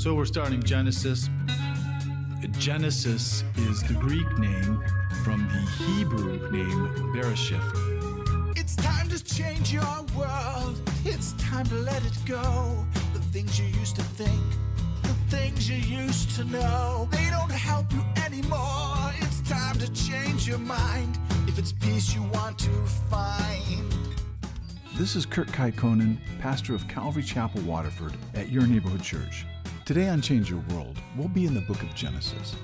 So we're starting Genesis. Genesis is the Greek name from the Hebrew name Bereshith. It's time to change your world. It's time to let it go. The things you used to think, the things you used to know, they don't help you anymore. It's time to change your mind. If it's peace you want to find. This is Kurt Kaikonen, pastor of Calvary Chapel, Waterford, at your neighborhood church. Today on Change Your World, we'll be in the book of Genesis.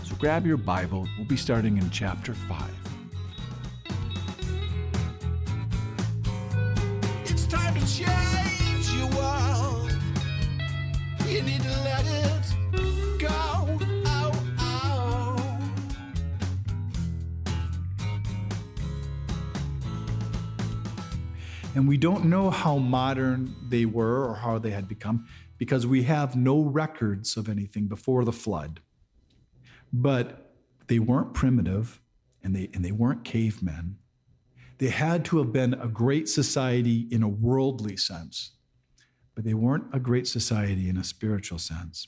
So grab your Bible. We'll be starting in chapter 5. It's time to change your world. You need to let it go. Oh, oh. And we don't know how modern they were or how they had become because we have no records of anything before the flood. But they weren't primitive and they weren't cavemen. They had to have been a great society in a worldly sense, but they weren't a great society in a spiritual sense.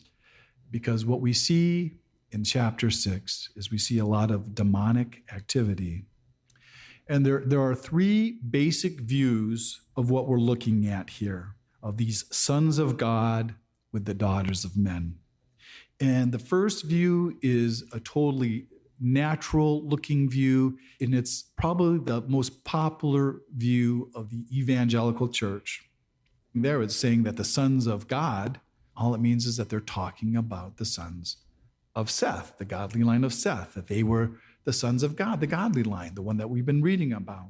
Because what we see in chapter 6 is we see a lot of demonic activity. And there are three basic views of what we're looking at here, of these sons of God with the daughters of men. And the first view is a totally natural looking view, and it's probably the most popular view of the evangelical church. There it's saying that the sons of God, all it means is that they're talking about the sons of Seth, the godly line of Seth, that they were the sons of God, the godly line, the one that we've been reading about.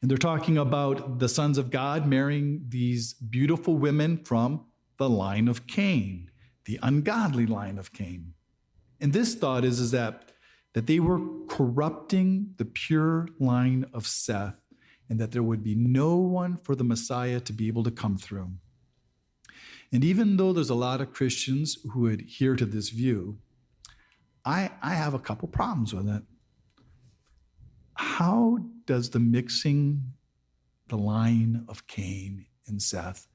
And they're talking about the sons of God marrying these beautiful women from the line of Cain, the ungodly line of Cain. And this thought is that they were corrupting the pure line of Seth and that there would be no one for the Messiah to be able to come through. And even though there's a lot of Christians who adhere to this view, I have a couple problems with it. How does the mixing the line of Cain and Seth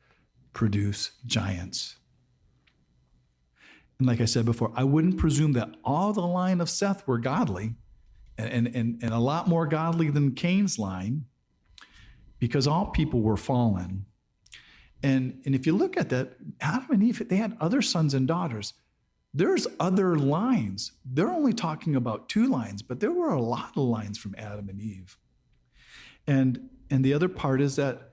produce giants? And like I said before, I wouldn't presume that all the line of Seth were godly and a lot more godly than Cain's line, because all people were fallen. And if you look at that, Adam and Eve, they had other sons and daughters. There's other lines. They're only talking about 2 lines, but there were a lot of lines from Adam and Eve. And the other part is that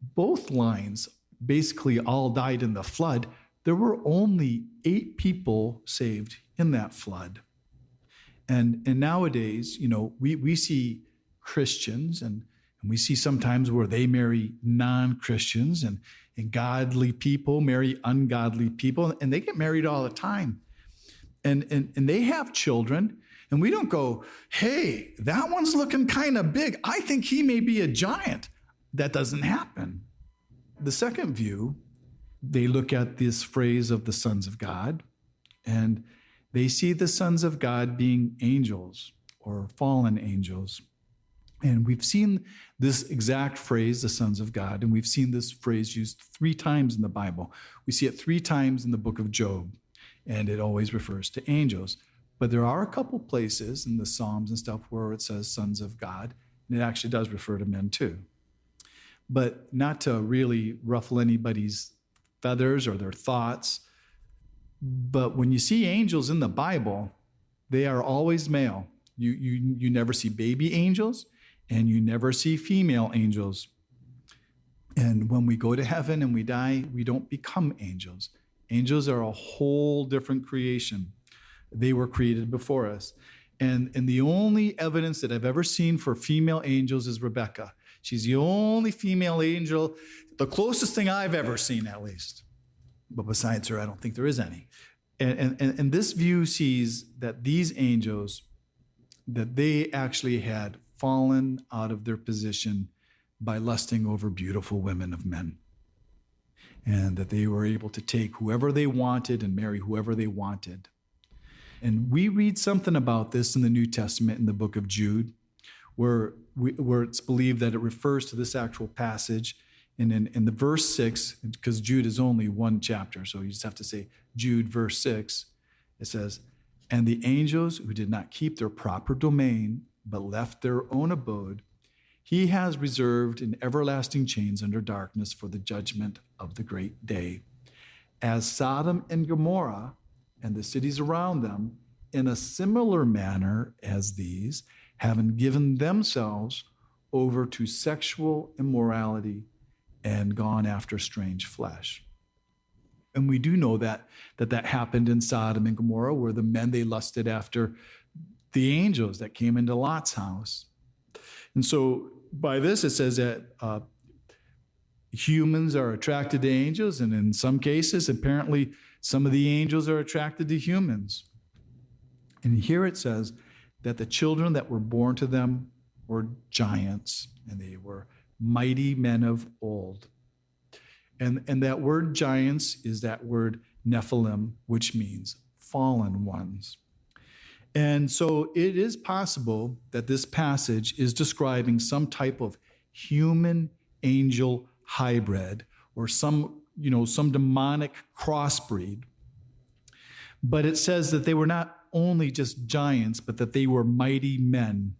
both lines basically all died in the flood. There were only 8 people saved in that flood. And nowadays, we see Christians and we see sometimes where they marry non-Christians and godly people marry ungodly people, and they get married all the time. And they have children, and we don't go, hey, that one's looking kind of big. I think he may be a giant. That doesn't happen. The second view, they look at this phrase of the sons of God, and they see the sons of God being angels or fallen angels. And we've seen this exact phrase, the sons of God, and we've seen this phrase used 3 times in the Bible. We see it 3 times in the book of Job, and it always refers to angels. But there are a couple places in the Psalms and stuff where it says sons of God, and it actually does refer to men too. But not to really ruffle anybody's feathers or their thoughts, but when you see angels in the Bible, they are always male. You never see baby angels, and you never see female angels. And when we go to heaven and we die, we don't become angels. Angels are a whole different creation. They were created before us. And the only evidence that I've ever seen for female angels is Rebecca. She's the only female angel, the closest thing I've ever seen, at least. But besides her, I don't think there is any. And this view sees that these angels, that they actually had fallen out of their position by lusting over beautiful women of men, and that they were able to take whoever they wanted and marry whoever they wanted. And we read something about this in the New Testament in the book of Jude, where it's believed that it refers to this actual passage And in the verse 6, because Jude is only one chapter, so you just have to say Jude, verse 6, it says, "And the angels who did not keep their proper domain, but left their own abode, he has reserved in everlasting chains under darkness for the judgment of the great day. As Sodom and Gomorrah and the cities around them, in a similar manner as these, having given themselves over to sexual immorality and gone after strange flesh." And we do know that happened in Sodom and Gomorrah, where the men, they lusted after the angels that came into Lot's house. And so by this, it says that humans are attracted to angels, and in some cases, apparently, some of the angels are attracted to humans. And here it says that the children that were born to them were giants, and they were mighty men of old. And that word giants is that word Nephilim, which means fallen ones. And so it is possible that this passage is describing some type of human angel hybrid, or some demonic crossbreed. But it says that they were not only just giants, but that they were mighty men.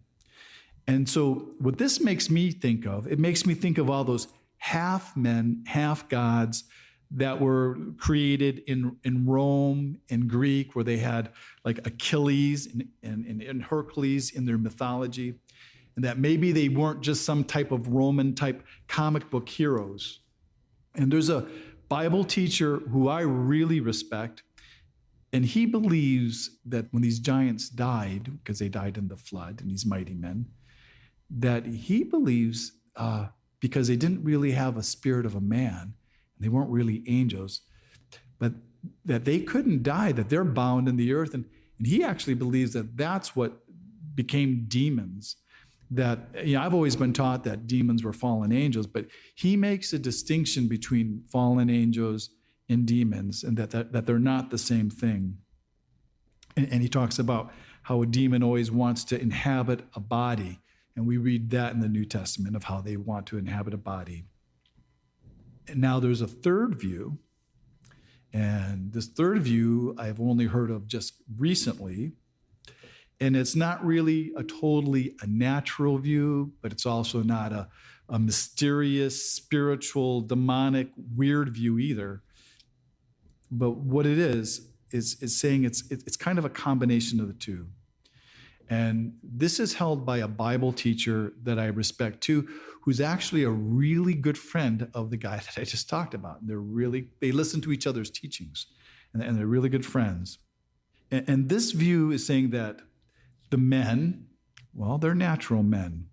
And so what this makes me think of, it makes me think of all those half men, half gods that were created in Rome and Greek, where they had like Achilles and Hercules in their mythology, and that maybe they weren't just some type of Roman type comic book heroes. And there's a Bible teacher who I really respect, and he believes that when these giants died, because they died in the flood, and these mighty men, that he believes because they didn't really have a spirit of a man, they weren't really angels, but that they couldn't die, that they're bound in the earth. And he actually believes that that's what became demons. That, I've always been taught that demons were fallen angels, but he makes a distinction between fallen angels and demons, and that they're not the same thing. And he talks about how a demon always wants to inhabit a body. And we read that in the New Testament of how they want to inhabit a body. And now there's a third view. And this third view I've only heard of just recently. And it's not really a natural view, but it's also not a mysterious, spiritual, demonic, weird view either. But what it is saying it's kind of a combination of the two. And this is held by a Bible teacher that I respect too, who's actually a really good friend of the guy that I just talked about. They listen to each other's teachings, and they're really good friends. And this view is saying that the men, well, they're natural men,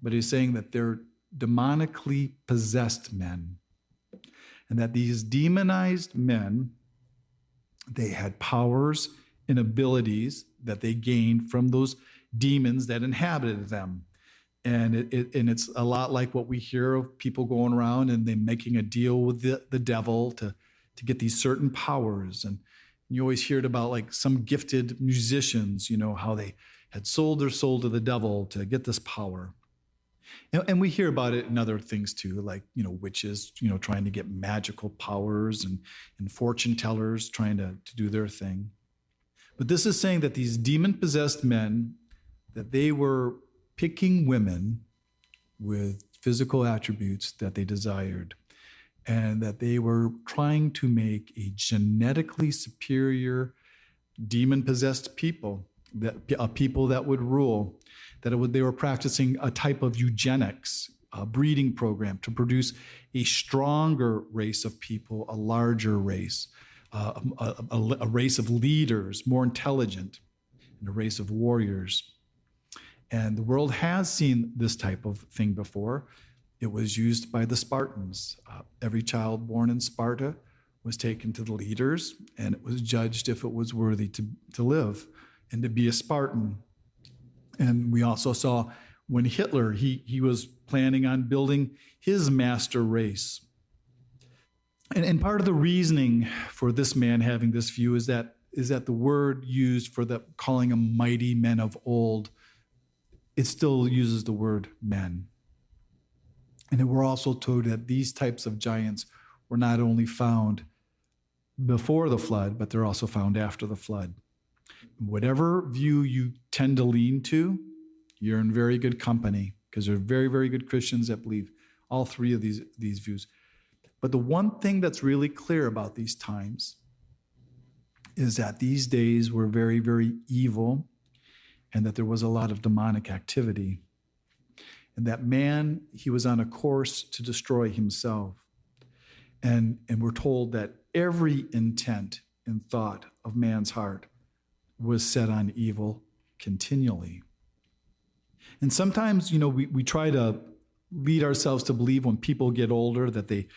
but he's saying that they're demonically possessed men. And that these demonized men, they had powers and abilities that they gained from those demons that inhabited them. And it's a lot like what we hear of people going around and they making a deal with the devil to get these certain powers. And you always hear it about like some gifted musicians, how they had sold their soul to the devil to get this power. And we hear about it in other things too, like, witches, trying to get magical powers, and fortune tellers trying to do their thing. But this is saying that these demon-possessed men, that they were picking women with physical attributes that they desired, and that they were trying to make a genetically superior demon-possessed people, a people that would rule, they were practicing a type of eugenics, a breeding program to produce a stronger race of people, a larger race, a race of leaders, more intelligent, and a race of warriors. And the world has seen this type of thing before. It was used by the Spartans. Every child born in Sparta was taken to the leaders, and it was judged if it was worthy to live and to be a Spartan. And we also saw when Hitler, he was planning on building his master race. And part of the reasoning for this man having this view is that the word used for calling them mighty men of old, it still uses the word men. And then we're also told that these types of giants were not only found before the flood, but they're also found after the flood. Whatever view you tend to lean to, you're in very good company, because there are very, very good Christians that believe all three of these views. But the one thing that's really clear about these times is that these days were very, very evil, and that there was a lot of demonic activity. And that man, he was on a course to destroy himself. And we're told that every intent and thought of man's heart was set on evil continually. And sometimes, we try to lead ourselves to believe when people get older that they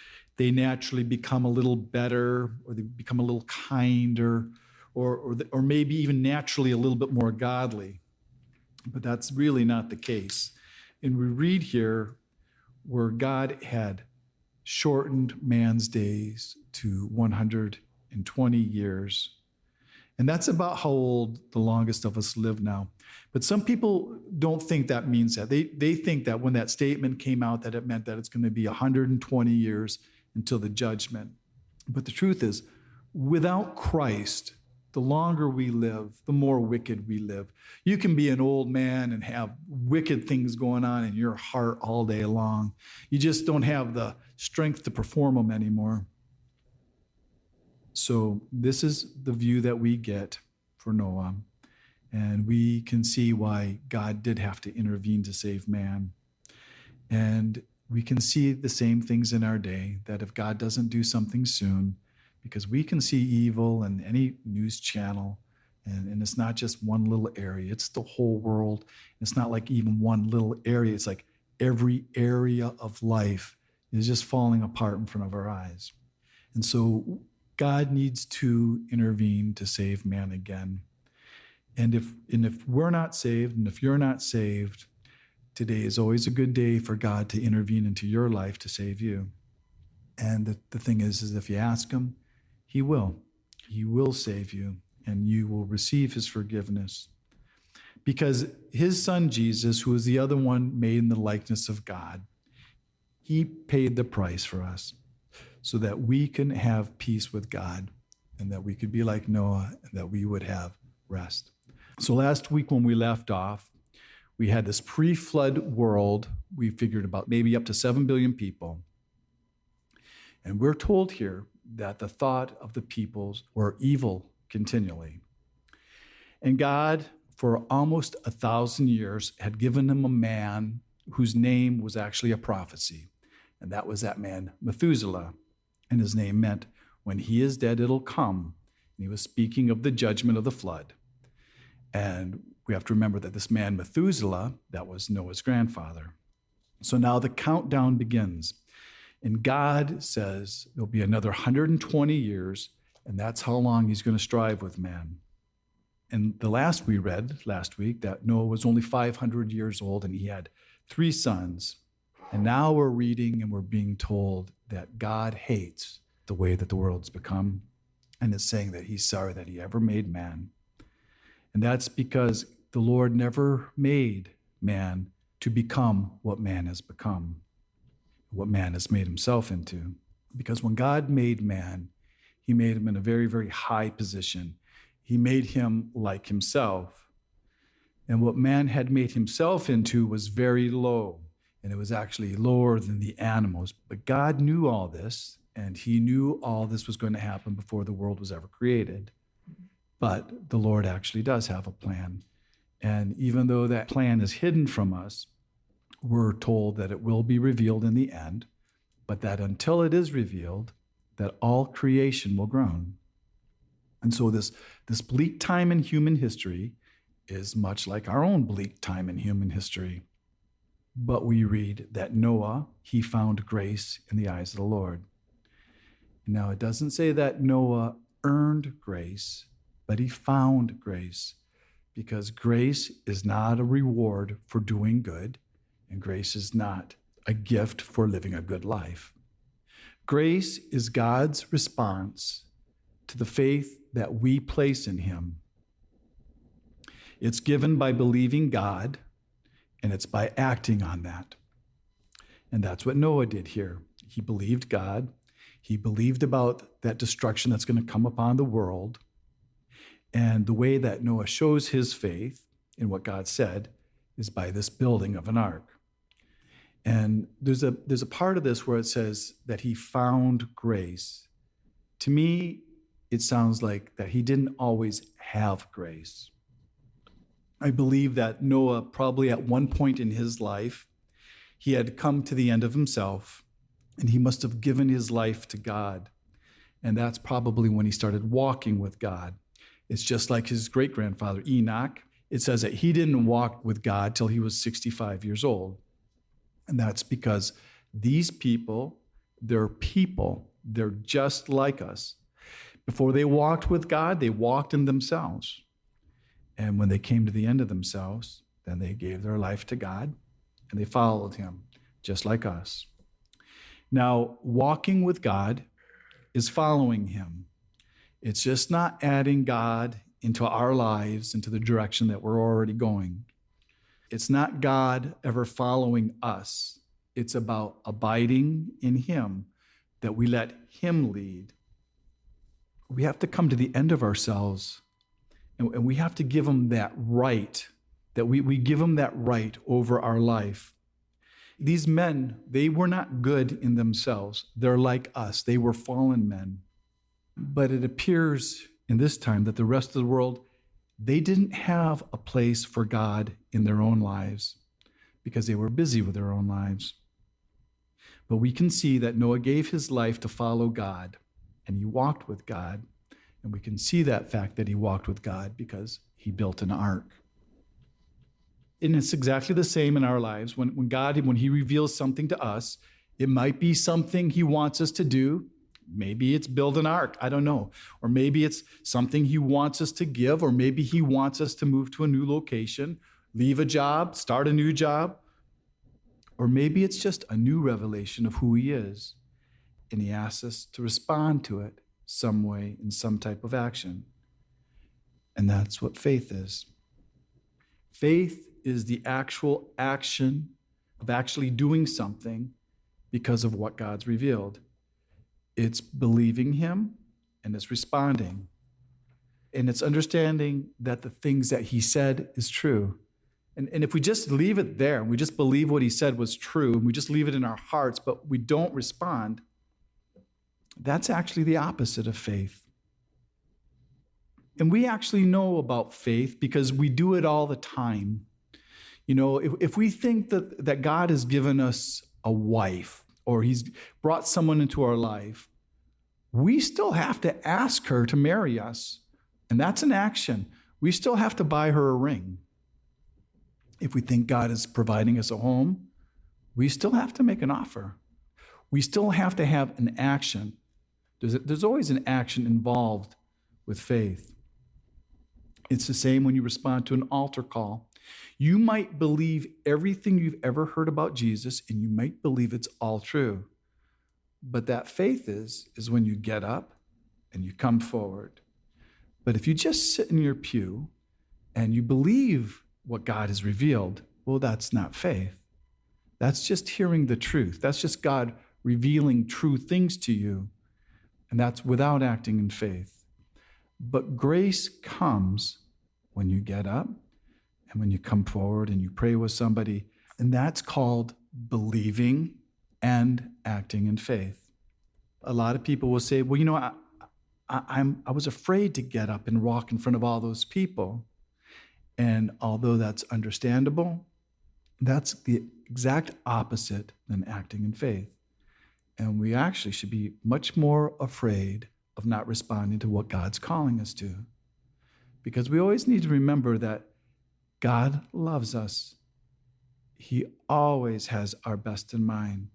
naturally become a little better, or they become a little kinder, or maybe even naturally a little bit more godly. But that's really not the case. And we read here where God had shortened man's days to 120 years. And that's about how old the longest of us live now. But some people don't think that means that. They think that when that statement came out, that it meant that it's going to be 120 years until the judgment. But the truth is, without Christ, the longer we live, the more wicked we live. You can be an old man and have wicked things going on in your heart all day long. You just don't have the strength to perform them anymore. So this is the view that we get for Noah. And we can see why God did have to intervene to save man. And we can see the same things in our day, that if God doesn't do something soon, because we can see evil in any news channel, and it's not just one little area, it's the whole world. It's not like even one little area, it's like every area of life is just falling apart in front of our eyes. And so God needs to intervene to save man again. And if we're not saved, and if you're not saved, today is always a good day for God to intervene into your life to save you. And the thing is if you ask him, he will. He will save you, and you will receive his forgiveness. Because his son Jesus, who is the other one made in the likeness of God, he paid the price for us so that we can have peace with God, and that we could be like Noah, and that we would have rest. So last week when we left off, we had this pre-flood world. We figured about maybe up to 7 billion people. And we're told here that the thought of the peoples were evil continually. And God, for almost 1,000 years, had given him a man whose name was actually a prophecy. And that was that man, Methuselah. And his name meant, when he is dead, it'll come. And he was speaking of the judgment of the flood. And we have to remember that this man, Methuselah, that was Noah's grandfather. So now the countdown begins. And God says there'll be another 120 years, and that's how long he's going to strive with man. And the last we read last week, that Noah was only 500 years old, and he had 3 sons. And now we're reading and we're being told that God hates the way that the world's become, and is saying that he's sorry that he ever made man. And that's because the Lord never made man to become what man has become, what man has made himself into. Because when God made man, he made him in a very, very high position. He made him like himself. And what man had made himself into was very low, and it was actually lower than the animals. But God knew all this, and he knew all this was going to happen before the world was ever created. But the Lord actually does have a plan. And even though that plan is hidden from us, we're told that it will be revealed in the end, but that until it is revealed, that all creation will groan. And so this bleak time in human history is much like our own bleak time in human history. But we read that Noah, he found grace in the eyes of the Lord. Now, it doesn't say that Noah earned grace, but he found grace, because grace is not a reward for doing good, and grace is not a gift for living a good life. Grace is God's response to the faith that we place in him. It's given by believing God, and it's by acting on that. And that's what Noah did here. He believed God. He believed about that destruction that's going to come upon the world. And the way that Noah shows his faith in what God said is by this building of an ark. And there's a part of this where it says that he found grace. To me, it sounds like that he didn't always have grace. I believe that Noah probably at one point in his life, he had come to the end of himself, and he must have given his life to God. And that's probably when he started walking with God. It's just like his great-grandfather, Enoch. It says that he didn't walk with God till he was 65 years old. And that's because these people, they're just like us. Before they walked with God, they walked in themselves. And when they came to the end of themselves, then they gave their life to God and they followed him, just like us. Now, walking with God is following him. It's just not adding God into our lives, into the direction that we're already going. It's not God ever following us. It's about abiding in him, that we let him lead. We have to come to the end of ourselves, and we have to give him that right, that we give him that right over our life. These men, they were not good in themselves. They're like us. They were fallen men. But it appears in this time that the rest of the world, they didn't have a place for God in their own lives because they were busy with their own lives. But we can see that Noah gave his life to follow God, and he walked with God. And we can see that fact that he walked with God because he built an ark. And it's exactly the same in our lives. When he reveals something to us, it might be something he wants us to do. Maybe it's build an ark, I don't know. Or maybe it's something he wants us to give, or maybe he wants us to move to a new location, leave a job, start a new job. Or maybe it's just a new revelation of who he is, and he asks us to respond to it some way in some type of action. And that's what faith is. Faith is the actual action of actually doing something because of what God's revealed. It's believing him, and it's responding. And it's understanding that the things that he said is true. And if we just leave it there, and we just believe what he said was true, and we just leave it in our hearts, but we don't respond, that's actually the opposite of faith. And we actually know about faith because we do it all the time. You know, if we think that God has given us a wife, or he's brought someone into our life, we still have to ask her to marry us. And that's an action. We still have to buy her a ring. If we think God is providing us a home, we still have to make an offer. We still have to have an action. There's always an action involved with faith. It's the same when you respond to an altar call. You might believe everything you've ever heard about Jesus, and you might believe it's all true. But that faith is when you get up and you come forward. But if you just sit in your pew and you believe what God has revealed, well, that's not faith. That's just hearing the truth. That's just God revealing true things to you. And that's without acting in faith. But grace comes when you get up and when you come forward and you pray with somebody. And that's called believing and acting in faith. A lot of people will say, well, you know, I was afraid to get up and walk in front of all those people. And although that's understandable, that's the exact opposite than acting in faith. And we actually should be much more afraid of not responding to what God's calling us to. Because we always need to remember that God loves us. He always has our best in mind.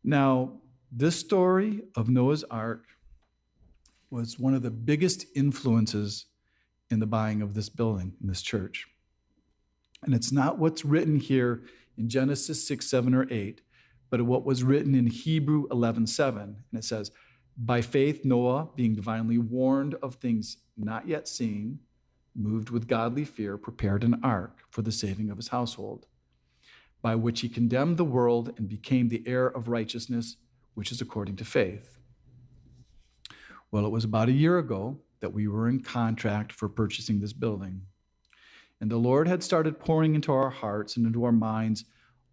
Now, this story of Noah's Ark was one of the biggest influences in the buying of this building, in this church. And it's not what's written here in Genesis 6, 7, or 8, but what was written in Hebrew 11:7. And it says, by faith, Noah, being divinely warned of things not yet seen, moved with godly fear, prepared an ark for the saving of his household. by which he condemned the world and became the heir of righteousness, which is according to faith. Well, it was about a year ago that we were in contract for purchasing this building. And the Lord had started pouring into our hearts and into our minds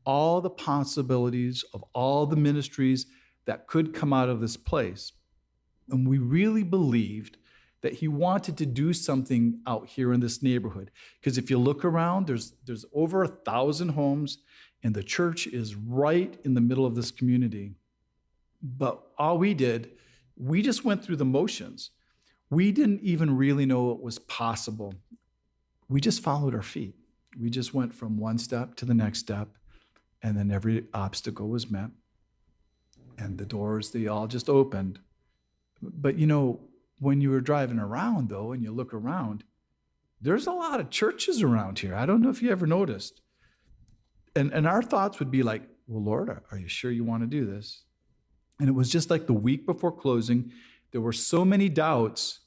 all the possibilities of all the ministries that could come out of this place. And we really believed that he wanted to do something out here in this neighborhood. Because if you look around, there's over 1,000 homes, and the church is right in the middle of this community. But all we did, we just went through the motions. We didn't even really know it was possible. We just followed our feet. We just went from one step to the next step, and then every obstacle was met. And the doors, they all just opened. But when you were driving around, though, and you look around, there's a lot of churches around here. I don't know if you ever noticed. And our thoughts would be like, well, Lord, are you sure you want to do this? And it was just like the week before closing, there were so many doubts.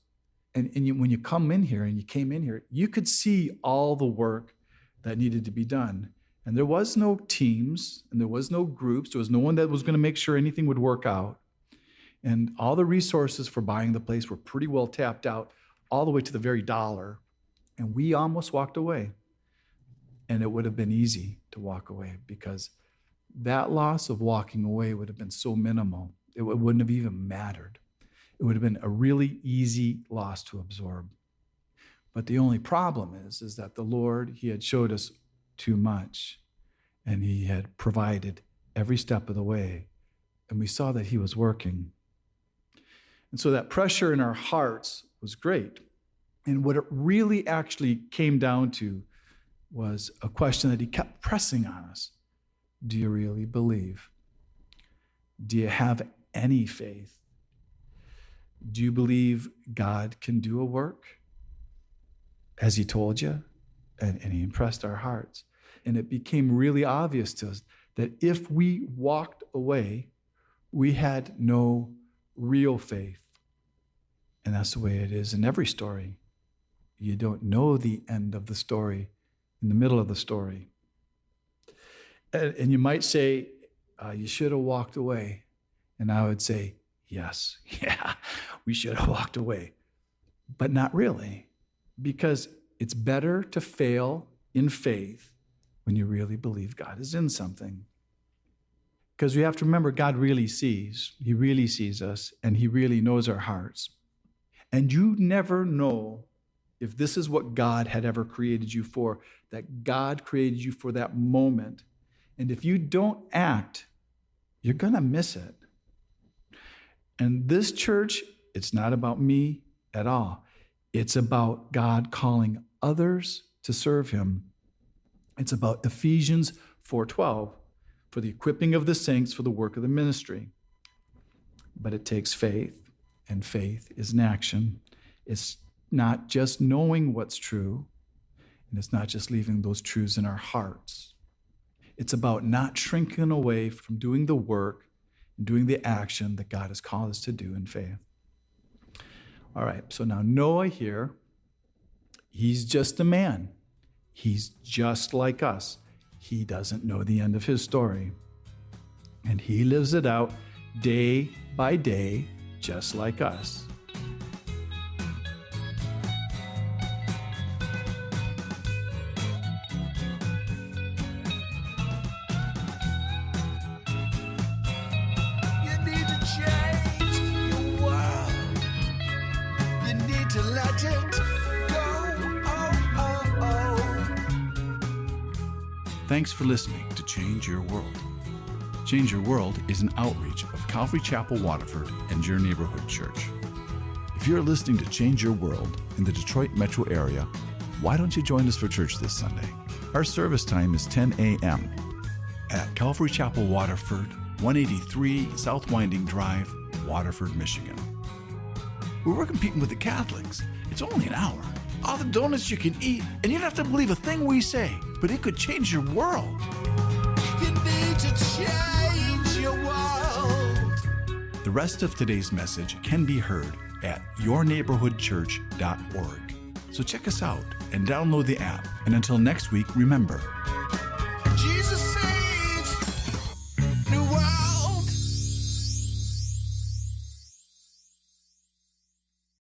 And when you come in here and you came in here, you could see all the work that needed to be done. And there was no teams and there was no groups. There was no one that was going to make sure anything would work out. And all the resources for buying the place were pretty well tapped out all the way to the very dollar. And we almost walked away. And it would have been easy to walk away because that loss of walking away would have been so minimal. It wouldn't have even mattered. It would have been a really easy loss to absorb. But the only problem is that the Lord, he had showed us too much. And he had provided every step of the way. And we saw that he was working. And so that pressure in our hearts was great. And what it really actually came down to was a question that he kept pressing on us. Do you really believe? Do you have any faith? Do you believe God can do a work? As he told you? And he impressed our hearts. And it became really obvious to us that if we walked away, we had no real faith. And that's the way it is in every story. You don't know the end of the story in the middle of the story. And you might say, you should have walked away. And I would say, yes, yeah, we should have walked away. But not really, because it's better to fail in faith when you really believe God is in something. Because we have to remember, God really sees. He really sees us, and he really knows our hearts. And you never know if this is what God had ever created you for, that God created you for that moment. And if you don't act, you're going to miss it. And this church, it's not about me at all. It's about God calling others to serve him. It's about Ephesians 4:12, for the equipping of the saints for the work of the ministry. But it takes faith, and faith is an action. It's not just knowing what's true, and it's not just leaving those truths in our hearts. It's about not shrinking away from doing the work and doing the action that God has called us to do in faith. All right, so now Noah here, he's just a man. He's just like us. He doesn't know the end of his story. And he lives it out day by day, just like us. You need to change your world. You need to let it go. Oh. Thanks for listening to Change Your World. Change Your World is an outreach of Calvary Chapel Waterford and your neighborhood church. If you're listening to Change Your World in the Detroit metro area, why don't you join us for church this Sunday? Our service time is 10 a.m. at Calvary Chapel Waterford, 183 South Winding Drive, Waterford, Michigan. We're competing with the Catholics. It's only an hour. All the donuts you can eat, and you don't have to believe a thing we say, but it could change your world. You need to change your world. The rest of today's message can be heard at yourneighborhoodchurch.org. So check us out and download the app. And until next week, remember,